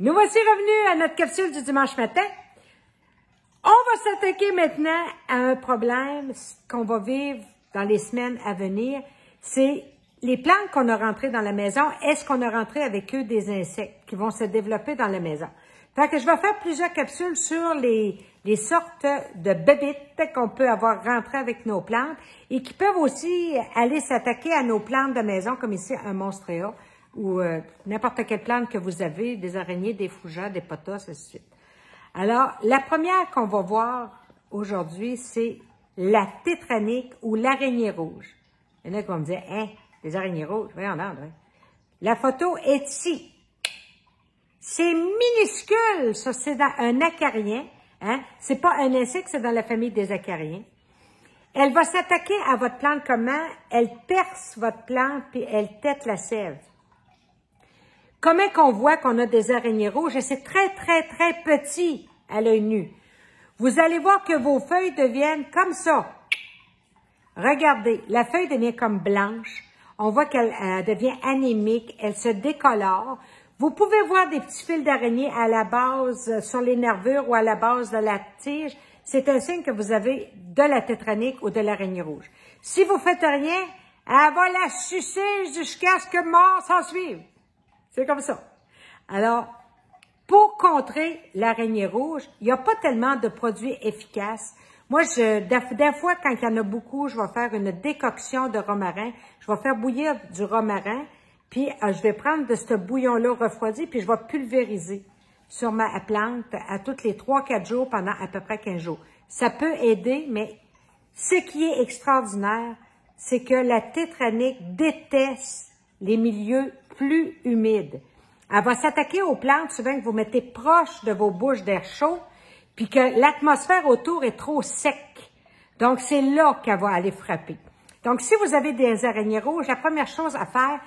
Nous voici revenus à notre capsule du dimanche matin. On va s'attaquer maintenant à un problème qu'on va vivre dans les semaines à venir. C'est les plantes qu'on a rentrées dans la maison. Est-ce qu'on a rentré avec eux des insectes qui vont se développer dans la maison? Fait que je vais faire plusieurs capsules sur les sortes de bébites qu'on peut avoir rentrées avec nos plantes et qui peuvent aussi aller s'attaquer à nos plantes de maison, comme ici un monstréa ou n'importe quelle plante que vous avez, des araignées, des fougères, des potas, ainsi de suite. Alors, la première qu'on va voir aujourd'hui, c'est la tétranique ou l'araignée rouge. Il y en a qui vont me dire, hein, des araignées rouges, voyons donc, hein. La photo est ici. C'est minuscule, ça, c'est dans un acarien, hein. C'est pas un insecte, c'est dans la famille des acariens. Elle va s'attaquer à votre plante comment? Elle perce votre plante puis elle tète la sève. Comment qu'on voit qu'on a des araignées rouges? Et c'est très, très, très petit à l'œil nu. Vous allez voir que vos feuilles deviennent comme ça. Regardez, la feuille devient comme blanche. On voit qu'elle devient anémique, elle se décolore. Vous pouvez voir des petits fils d'araignée à la base, sur les nervures ou à la base de la tige. C'est un signe que vous avez de la tétranique ou de l'araignée rouge. Si vous faites rien, elle va la sucer jusqu'à ce que mort s'en suive. C'est comme ça. Alors, pour contrer l'araignée rouge, il n'y a pas tellement de produits efficaces. Moi, des fois, quand il y en a beaucoup, je vais faire une décoction de romarin. Je vais faire bouillir du romarin, puis je vais prendre de ce bouillon-là refroidi, puis je vais pulvériser sur ma plante à tous les 3-4 jours pendant à peu près 15 jours. Ça peut aider, mais ce qui est extraordinaire, c'est que la tétranique déteste les milieux plus humides. Elle va s'attaquer aux plantes souvent que vous mettez proche de vos bouches d'air chaud, puis que l'atmosphère autour est trop sec. Donc, c'est là qu'elle va aller frapper. Donc, si vous avez des araignées rouges, la première chose à faire,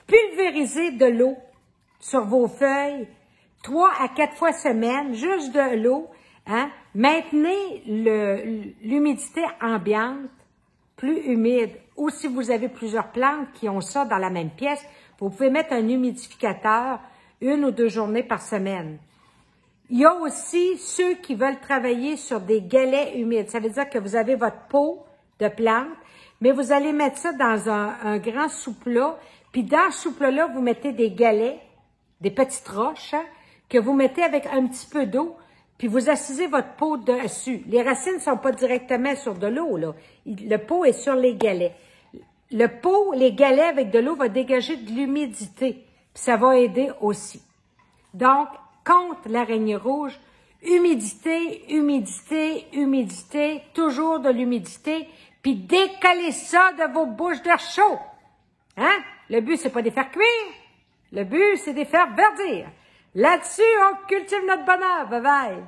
pulvériser de l'eau sur vos feuilles 3 à 4 fois semaine, juste de l'eau. Hein? Maintenez l'humidité ambiante plus humide. Ou si vous avez plusieurs plantes qui ont ça dans la même pièce, vous pouvez mettre un humidificateur 1 ou 2 journées par semaine. Il y a aussi ceux qui veulent travailler sur des galets humides. Ça veut dire que vous avez votre pot de plante, mais vous allez mettre ça dans un grand sous-plat. Puis dans ce sous-plat-là, vous mettez des galets, des petites roches, hein, que vous mettez avec un petit peu d'eau, puis vous assisez votre pot dessus. Les racines ne sont pas directement sur de l'eau, là. Le pot est sur les galets. Le pot, les galets avec de l'eau va dégager de l'humidité, puis ça va aider aussi. Donc, contre l'araignée rouge, humidité, humidité, humidité, toujours de l'humidité, puis décollez ça de vos bouches d'air chaud. Hein? Le but, c'est pas de les faire cuire. Le but, c'est de les faire verdir. Là-dessus, on cultive notre bonheur. Bye bye.